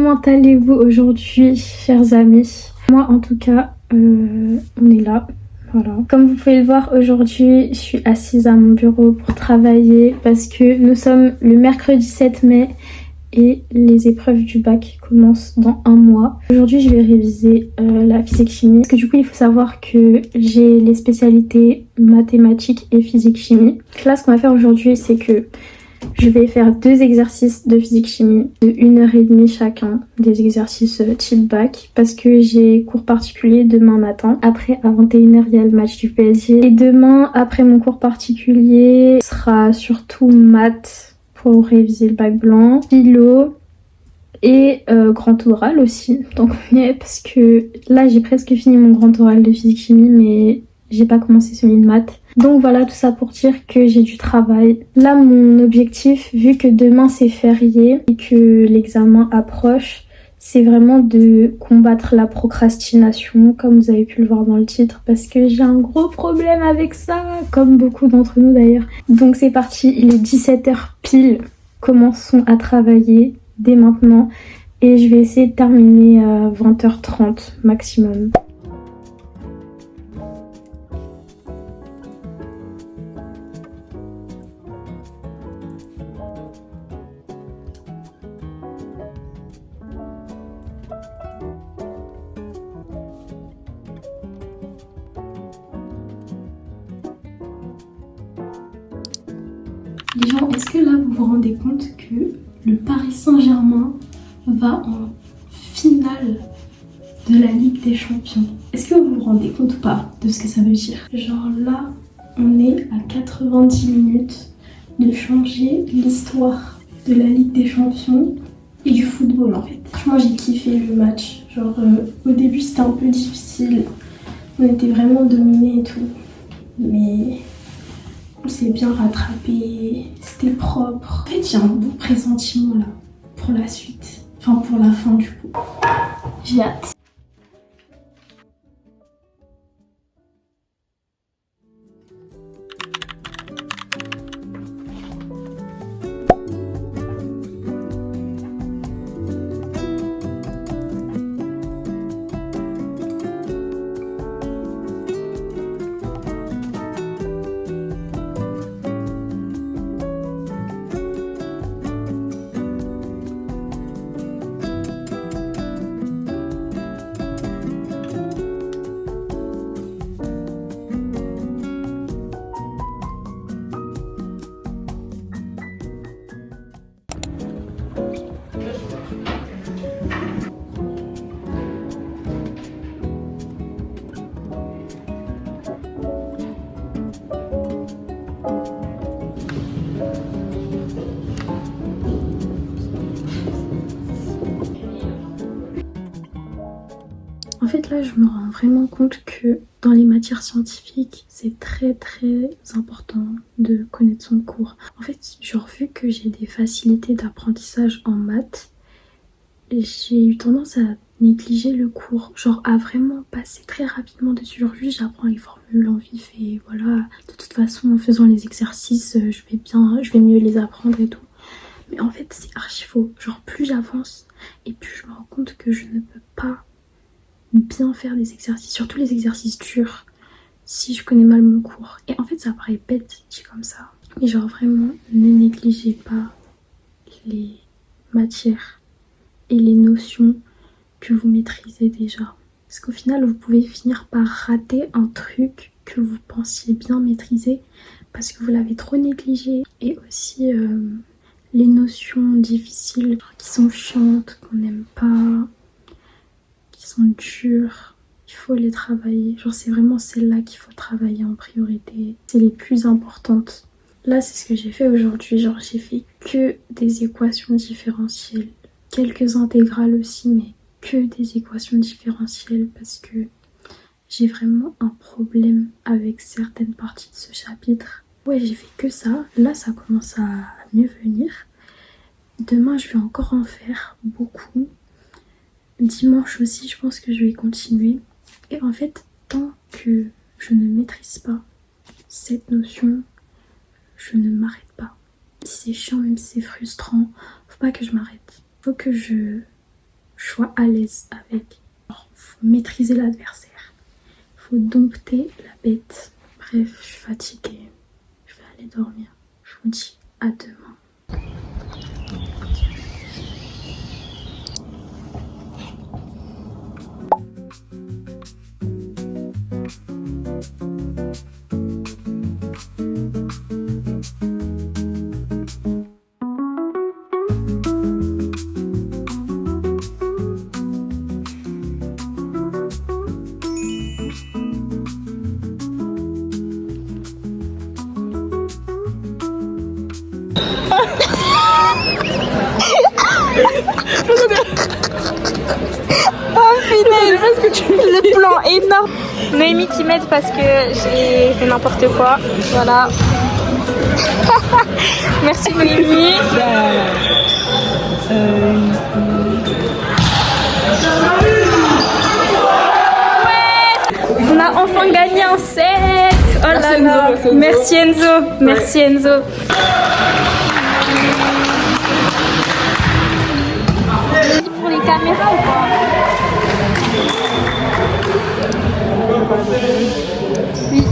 comment allez-vous aujourd'hui, chers amis? Moi, en tout cas, on est là. Voilà. Comme vous pouvez le voir, aujourd'hui, je suis assise à mon bureau pour travailler parce que nous sommes le mercredi 7 mai et les épreuves du bac commencent dans un mois. Aujourd'hui, je vais réviser la physique-chimie parce que du coup, il faut savoir que j'ai les spécialités mathématiques et physique-chimie. Là, ce qu'on va faire aujourd'hui, c'est que je vais faire 2 exercices de physique-chimie de 1h30 chacun, des exercices type bac, parce que j'ai cours particulier demain matin. Après, à 21h, il y a le match du PSG. Et demain, après mon cours particulier, ce sera surtout maths pour réviser le bac blanc, philo et grand oral aussi. Donc on y est, parce que là, j'ai presque fini mon grand oral de physique-chimie, mais j'ai pas commencé celui de maths. Donc voilà, tout ça pour dire que j'ai du travail. Là, mon objectif, vu que demain c'est férié et que l'examen approche, c'est vraiment de combattre la procrastination, comme vous avez pu le voir dans le titre, parce que j'ai un gros problème avec ça, comme beaucoup d'entre nous d'ailleurs. Donc c'est parti, il est 17h pile. Commençons à travailler dès maintenant et je vais essayer de terminer à 20h30 maximum. Les gens, est-ce que là vous vous rendez compte que le Paris Saint-Germain va en finale de la Ligue des Champions? Est-ce que vous vous rendez compte ou pas de ce que ça veut dire? Genre là, on est à 90 minutes de changer l'histoire de la Ligue des Champions et du football en fait. Moi j'ai kiffé le match. Genre au début c'était un peu difficile. On était vraiment dominés et tout. Mais on s'est bien rattrapé, c'était propre. En fait, j'ai un bon pressentiment là pour la suite. Enfin, pour la fin du coup. J'ai hâte. En fait là je me rends vraiment compte que dans les matières scientifiques c'est très important de connaître son cours. En fait genre vu que j'ai des facilités d'apprentissage en maths, j'ai eu tendance à négliger le cours, genre à vraiment passer très rapidement dessus. Genre juste j'apprends les formules en vif et voilà, de toute façon en faisant les exercices je vais mieux les apprendre et tout. Mais en fait c'est archi faux, genre plus j'avance et plus je me rends compte que je ne peux pas bien faire des exercices, surtout les exercices durs, si je connais mal mon cours. Et en fait ça paraît bête dit comme ça, mais genre vraiment ne négligez pas les matières et les notions que vous maîtrisez déjà, parce qu'au final vous pouvez finir par rater un truc que vous pensiez bien maîtriser parce que vous l'avez trop négligé. Et aussi les notions difficiles qui sont chiantes, qu'on n'aime pas, qui sont dures, il faut les travailler. Genre c'est vraiment celles-là qu'il faut travailler en priorité, c'est les plus importantes. Là c'est ce que j'ai fait aujourd'hui, genre j'ai fait que des équations différentielles, quelques intégrales aussi, mais que des équations différentielles parce que j'ai vraiment un problème avec certaines parties de ce chapitre. Ouais, j'ai fait que ça. Là, ça commence à mieux venir. Demain, je vais encore en faire beaucoup. Dimanche aussi, je pense que je vais continuer. Et en fait, tant que je ne maîtrise pas cette notion, je ne m'arrête pas. Si c'est chiant, même si c'est frustrant, faut pas que je m'arrête. Faut que je je sois à l'aise avec. Alors, faut maîtriser l'adversaire. Faut dompter la bête. Bref, je suis fatiguée. Je vais aller dormir. Je vous dis à demain. Oh punaise, le plan énorme. Noémie qui m'aide parce que j'ai fait n'importe quoi. Voilà. Merci Noémie. On a enfin gagné un set. Oh là là. Merci Enzo. Merci Enzo. Pour les caméras ou pas? Oui.